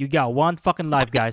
You got one fucking life, guys.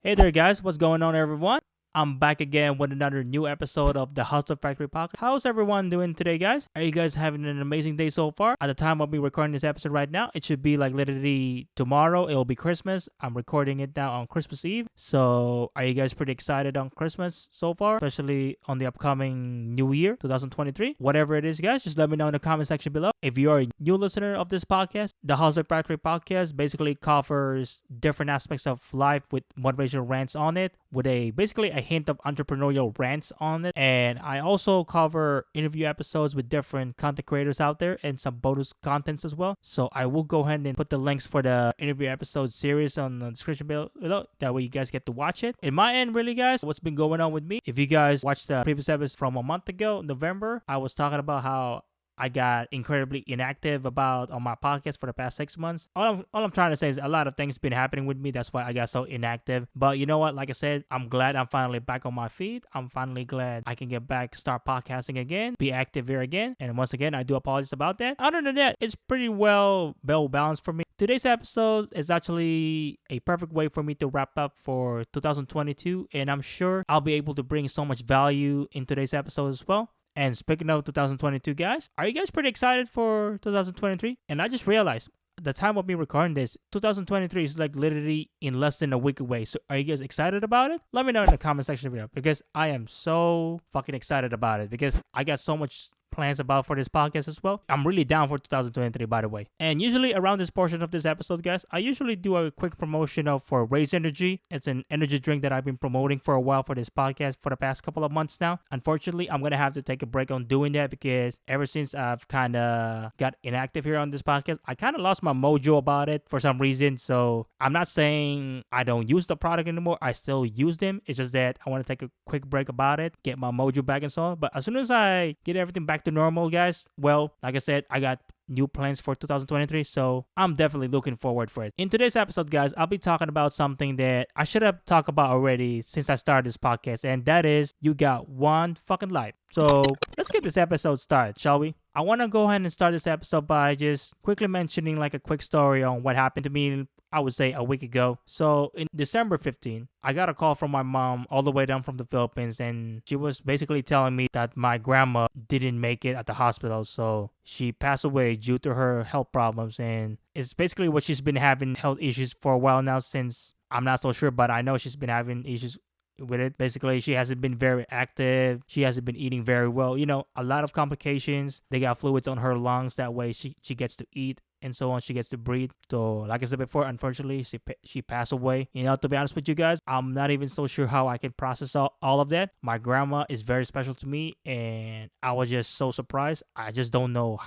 Hey there, guys. What's going on, everyone? I'm back again with another new episode of the Hustle Factory Podcast. How's everyone doing today, guys? Are you guys having an amazing day so far? At the time of me recording this episode right now, it should be like literally tomorrow. It'll be Christmas. I'm recording it now on Christmas Eve. So, are you guys pretty excited on Christmas so far? Especially on the upcoming New Year, 2023? Whatever it is, guys, just let me know in the comment section below. If you're a new listener of this podcast, the Hustle Factory Podcast basically covers different aspects of life with motivational rants on it, with basically a hint of entrepreneurial rants on it. And I also cover interview episodes with different content creators out there and some bonus contents as well. So I will go ahead and put the links for the interview episode series on the description below. That way you guys get to watch it. In my end, really, guys, what's been going on with me? If you guys watched the previous episode from a month ago, November, I was talking about how I got incredibly inactive on my podcast for the past 6 months. All I'm trying to say is a lot of things been happening with me. That's why I got so inactive. But you know what? Like I said, I'm glad I'm finally back on my feet. I'm finally glad I can get back, start podcasting again, be active here again. And once again, I do apologize about that. Other than that, it's pretty well balanced for me. Today's episode is actually a perfect way for me to wrap up for 2022. And I'm sure I'll be able to bring so much value in today's episode as well. And speaking of 2022, guys, are you guys pretty excited for 2023? And I just realized the time of me recording this, 2023 is like literally in less than a week away. So are you guys excited about it? Let me know in the comment section below, because I am so fucking excited about it, because I got so much plans about for this podcast as well. I'm really down for 2023, by the way. And usually around this portion of this episode, guys, I usually do a quick promotion for Raise Energy. It's an energy drink that I've been promoting for a while for this podcast for the past couple of months now. Unfortunately, I'm gonna have to take a break on doing that, because ever since I've kind of got inactive here on this podcast, I kind of lost my mojo about it for some reason. So I'm not saying I don't use the product anymore. I still use them. It's just that I want to take a quick break about it, get my mojo back and so on. But as soon as I get everything back to normal, guys, well, like I said, I got new plans for 2023, so I'm definitely looking forward for it. In today's episode, guys, I'll be talking about something that I should have talked about already since I started this podcast, and that is you got one fucking life. So let's get this episode started, shall we? I want to go ahead and start this episode by just quickly mentioning like a quick story on what happened to me, I would say a week ago. So in December 15, I got a call from my mom all the way down from the Philippines, and she was basically telling me that my grandma didn't make it at the hospital. So she passed away due to her health problems, and it's basically what she's been having health issues for a while now, since I'm not so sure, but I know she's been having issues with it. Basically, she hasn't been very active. She hasn't been eating very well. You know, a lot of complications. They got fluids on her lungs. That way she gets to eat and so on. She gets to breathe. So like I said before, unfortunately, she passed away. You know, to be honest with you guys, I'm not even so sure how I can process all of that. My grandma is very special to me, and I was just so surprised. I just don't know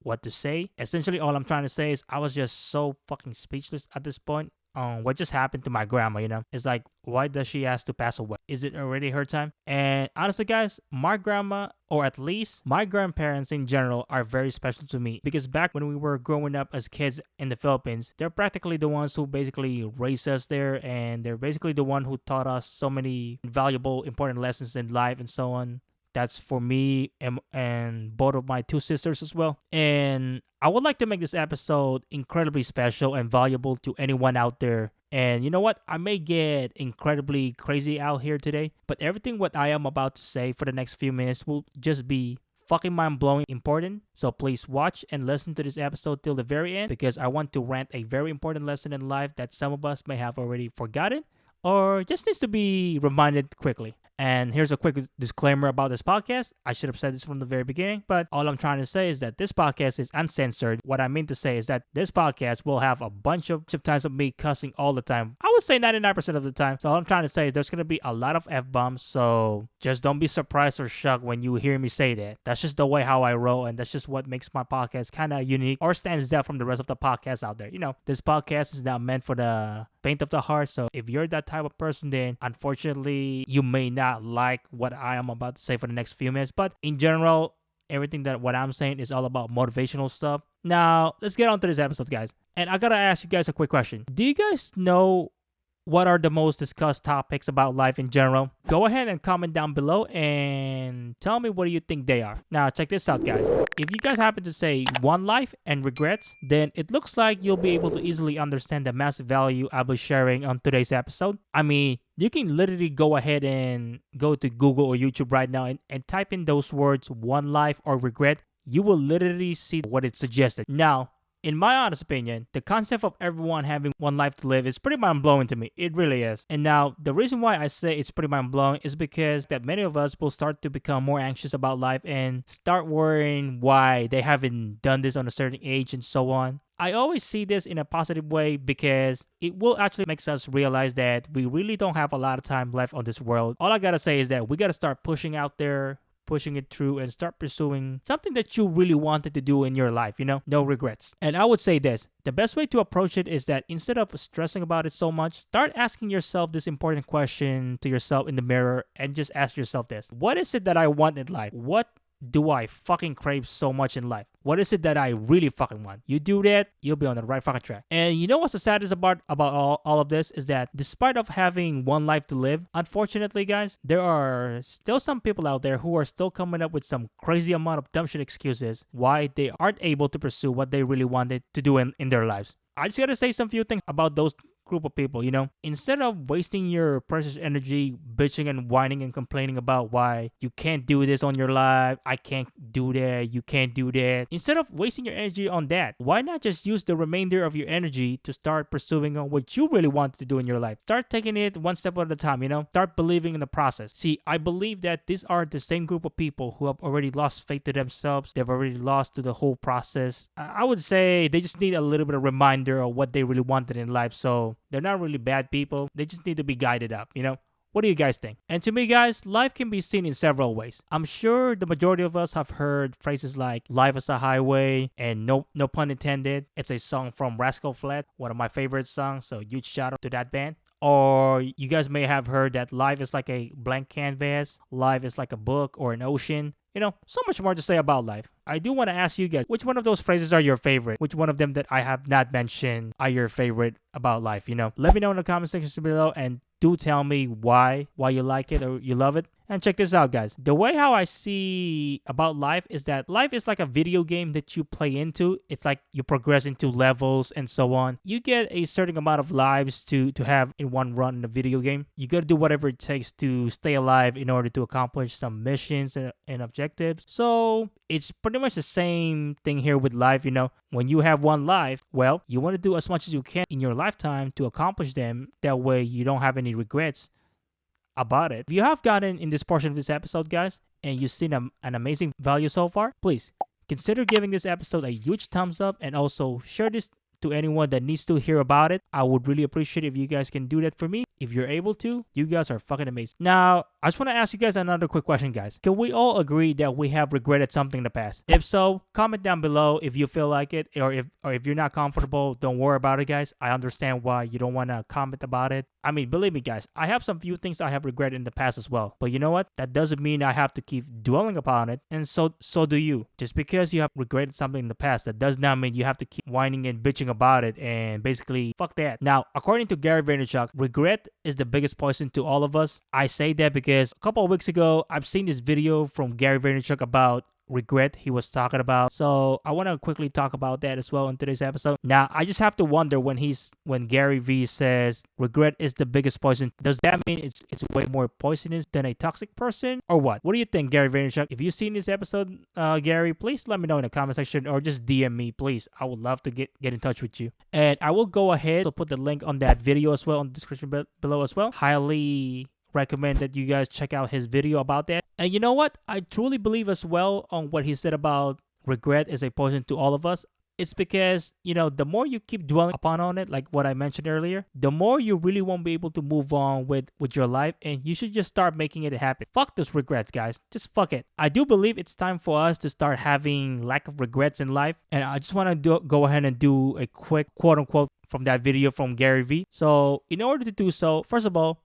what to say. Essentially, all I'm trying to say is I was just so fucking speechless at this point. What just happened to my grandma, you know? It's like, why does she have to pass away? Is it already her time? And honestly, guys, my grandma, or at least my grandparents in general, are very special to me, because back when we were growing up as kids in the Philippines, they're practically the ones who basically raised us there, and they're basically the one who taught us so many valuable, important lessons in life and so on. That's for me and both of my two sisters as well. And I would like to make this episode incredibly special and valuable to anyone out there. And you know what? I may get incredibly crazy out here today, but everything what I am about to say for the next few minutes will just be fucking mind-blowing important. So please watch and listen to this episode till the very end, because I want to rant a very important lesson in life that some of us may have already forgotten or just needs to be reminded quickly. And here's a quick disclaimer about this podcast. I should have said this from the very beginning, but all I'm trying to say is that this podcast is uncensored. What I mean to say is that this podcast will have a bunch of times of me cussing all the time. I would say 99% of the time. So all I'm trying to say is there's going to be a lot of F-bombs. So just don't be surprised or shocked when you hear me say that. That's just the way how I roll, and that's just what makes my podcast kind of unique or stands out from the rest of the podcasts out there. You know, this podcast is not meant for the faint of the heart. So if you're that type of person, then unfortunately you may not like what I am about to say for the next few minutes. But in general, everything that what I'm saying is all about motivational stuff. Now let's get on to this episode, guys. And I gotta ask you guys a quick question. Do you guys know what are the most discussed topics about life in general? Go ahead and comment down below and tell me what do you think they are. Now, check this out, guys. If you guys happen to say one life and regrets, then it looks like you'll be able to easily understand the massive value I'll be sharing on today's episode. I mean, you can literally go ahead and go to Google or YouTube right now and type in those words, one life or regret. You will literally see what it suggested. Now, in my honest opinion, the concept of everyone having one life to live is pretty mind-blowing to me. It really is. And now, the reason why I say it's pretty mind-blowing is because that many of us will start to become more anxious about life and start worrying why they haven't done this on a certain age and so on. I always see this in a positive way because it will actually make us realize that we really don't have a lot of time left on this world. All I gotta say is that we gotta start pushing out there, pushing it through, and start pursuing something that you really wanted to do in your life, no regrets. And I would say this, the best way to approach it is that instead of stressing about it so much, start asking yourself this important question to yourself in the mirror and just ask yourself this. What is it that I want in life? What do I fucking crave so much in life? What is it that I really fucking want? You do that, you'll be on the right fucking track. And you know what's the saddest about all of this is that despite of having one life to live, unfortunately, guys, there are still some people out there who are still coming up with some crazy amount of dumb shit excuses why they aren't able to pursue what they really wanted to do in their lives. I just gotta say some few things about those group of people, instead of wasting your precious energy bitching and whining and complaining about why you can't do this on your life, I can't do that, you can't do that. Instead of wasting your energy on that, why not just use the remainder of your energy to start pursuing on what you really want to do in your life? Start taking it one step at a time, Start believing in the process. See, I believe that these are the same group of people who have already lost faith to themselves. They've already lost to the whole process. I would say they just need a little bit of reminder of what they really wanted in life. So they're not really bad people. They just need to be guided up, What do you guys think? And to me, guys, life can be seen in several ways. I'm sure the majority of us have heard phrases like life is a highway and no pun intended. It's a song from Rascal Flatts, one of my favorite songs, so huge shout out to that band. Or you guys may have heard that life is like a blank canvas, life is like a book or an ocean. So much more to say about life. I do want to ask you guys, which one of those phrases are your favorite? Which one of them that I have not mentioned are your favorite about life? Let me know in the comment section below and do tell me why you like it or you love it. And check this out, guys. The way how I see about life is that life is like a video game that you play into. It's like you progress into levels and so on. You get a certain amount of lives to have in one run in a video game. You got to do whatever it takes to stay alive in order to accomplish some missions and objectives. So it's pretty much the same thing here with life, When you have one life, well, you want to do as much as you can in your lifetime to accomplish them. That way you don't have any regrets about it. If you have gotten in this portion of this episode, guys, and you've seen an amazing value so far, please consider giving this episode a huge thumbs up and also share this to anyone that needs to hear about it. I would really appreciate if you guys can do that for me. If you're able to, you guys are fucking amazing. Now, I just want to ask you guys another quick question, guys. Can we all agree that we have regretted something in the past? If so, comment down below if you feel like it, or if you're not comfortable, don't worry about it, guys. I understand why you don't want to comment about it. I mean, believe me, guys, I have some few things I have regretted in the past as well. But you know what? That doesn't mean I have to keep dwelling upon it. And so do you. Just because you have regretted something in the past, that does not mean you have to keep whining and bitching about it and basically fuck that. Now, according to Gary Vaynerchuk, regret is the biggest poison to all of us. I say that because a couple of weeks ago, I've seen this video from Gary Vaynerchuk about regret he was talking about. So I want to quickly talk about that as well in today's episode. Now, I just have to wonder when Gary V says regret is the biggest poison, does that mean it's way more poisonous than a toxic person or what? What do you think, Gary Vaynerchuk? If you've seen this episode, Gary, please let me know in the comment section or just DM me, please. I would love to get in touch with you. And I will go ahead to put the link on that video as well in the description below as well. Highly recommend that you guys check out his video about that. And you know what? I truly believe as well on what he said about regret is a poison to all of us. It's because, the more you keep dwelling upon on it, like what I mentioned earlier, the more you really won't be able to move on with your life, and you should just start making it happen. Fuck those regrets, guys. Just fuck it. I do believe it's time for us to start having lack of regrets in life, and I just want to go ahead and do a quick quote-unquote from that video from Gary V. So in order to do so, first of all,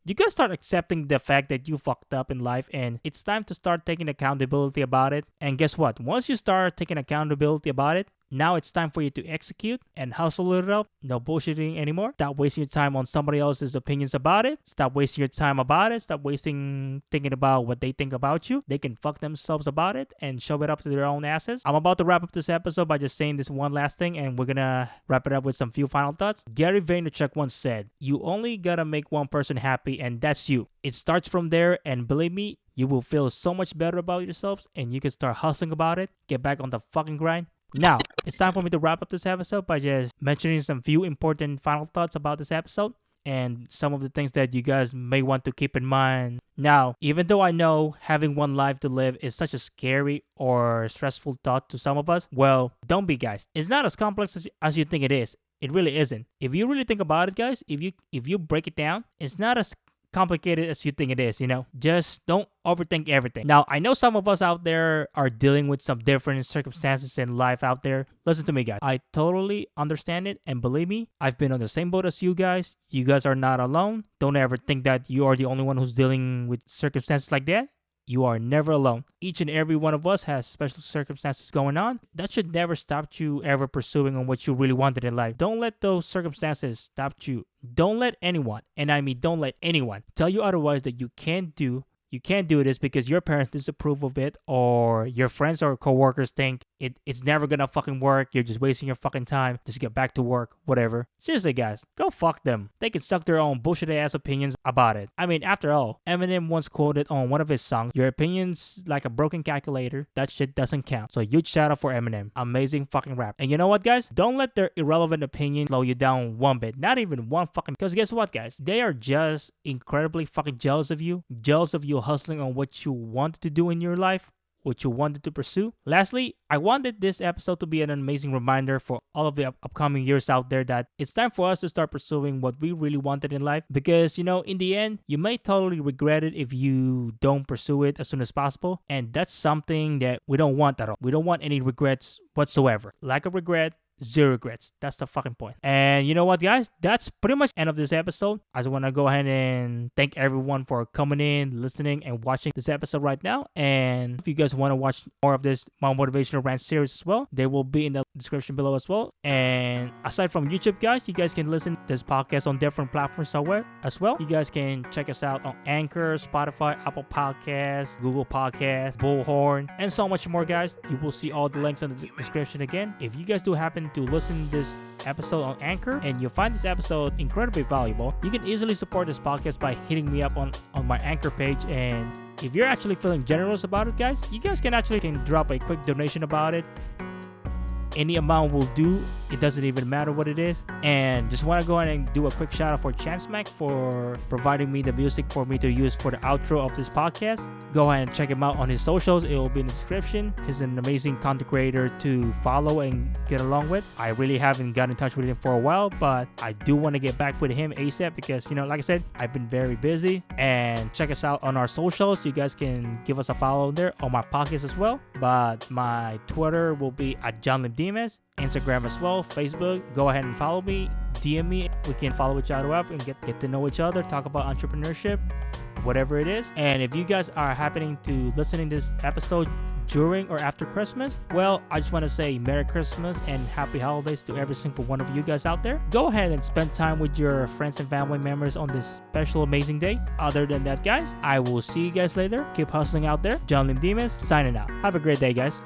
you gotta start accepting the fact that you fucked up in life, and it's time to start taking accountability about it. And guess what? Once you start taking accountability about it, Now it's time for you to execute and hustle it up. No bullshitting anymore. Stop wasting your time on somebody else's opinions about it. Stop wasting your time about it. Stop wasting thinking about what they think about you. They can fuck themselves about it and show it up to their own asses. I'm about to wrap up this episode by just saying this one last thing, and we're gonna wrap it up with some few final thoughts. Gary Vaynerchuk once said, "You only gotta make one person happy, and that's you. It starts from there, and believe me, you will feel so much better about yourselves, and you can start hustling about it. Get back on the fucking grind." Now, it's time for me to wrap up this episode by just mentioning some few important final thoughts about this episode and some of the things that you guys may want to keep in mind. Now, even though I know having one life to live is such a scary or stressful thought to some of us, well, don't be, guys. It's not as complex as you think it is. It really isn't. If you really think about it, guys, if you break it down, it's not as complicated as you think it is, Just don't overthink everything. Now, I know some of us out there are dealing with some different circumstances in life out there. Listen to me, guys. I totally understand it, and believe me, I've been on the same boat as you guys. You guys are not alone. Don't ever think that you are the only one who's dealing with circumstances like that. You are never alone. Each and every one of us has special circumstances going on. That should never stop you ever pursuing on what you really wanted in life. Don't let those circumstances stop you. Don't let anyone, and I mean don't let anyone, tell you otherwise that you can't do this because your parents disapprove of it, or your friends or coworkers think it's never gonna fucking work. You're just wasting your fucking time. Just get back to work, whatever. Seriously, guys, go fuck them. They can suck their own bullshit ass opinions about it. I mean, after all, Eminem once quoted on one of his songs, "Your opinion's like a broken calculator. That shit doesn't count." So huge shout out for Eminem. Amazing fucking rap. And you know what, guys? Don't let their irrelevant opinion slow you down one bit. Not even one fucking. Because guess what, guys? They are just incredibly fucking jealous of you hustling on what you wanted to do in your life, what you wanted to pursue. Lastly, I wanted this episode to be an amazing reminder for all of the upcoming years out there that it's time for us to start pursuing what we really wanted in life, because in the end, you may totally regret it if you don't pursue it as soon as possible, and that's something that we don't want at all. We don't want any regrets whatsoever. Lack of regret, zero regrets. That's the fucking point. And you know what, guys? That's pretty much the end of this episode. I just want to go ahead and thank everyone for coming in, listening, and watching this episode right now. And if you guys want to watch more of this My Motivational Rant series as well, they will be in the description below as well. And aside from YouTube, guys, you guys can listen to this podcast on different platforms somewhere as well. You guys can check us out on Anchor, Spotify, Apple Podcasts, Google Podcasts, Bullhorn, and so much more, guys. You will see all the links in the description again. If you guys do happen to listen to this episode on Anchor and you find this episode incredibly valuable, you can easily support this podcast by hitting me up on my Anchor page. And if you're actually feeling generous about it, guys, you guys can drop a quick donation about it. Any amount will do. It doesn't even matter what it is. And just want to go ahead and do a quick shout out for Chance Mack for providing me the music for me to use for the outro of this podcast. Go ahead and check him out on his socials. It will be in the description. He's an amazing content creator to follow and get along with. I really haven't gotten in touch with him for a while, but I do want to get back with him ASAP because, like I said, I've been very busy. And check us out on our socials. You guys can give us a follow there on my podcast as well. But my Twitter will be at @JohnLimdimas. Instagram as well, Facebook. Go ahead and follow me, DM me. We can follow each other up and get to know each other, talk about entrepreneurship, whatever it is. And if you guys are happening to listening to this episode during or after Christmas, well, I just want to say Merry Christmas and Happy Holidays to every single one of you guys out there. Go ahead and spend time with your friends and family members on this special, amazing day. Other than that, guys, I will see you guys later. Keep hustling out there. John Limdimas signing out. Have a great day, guys.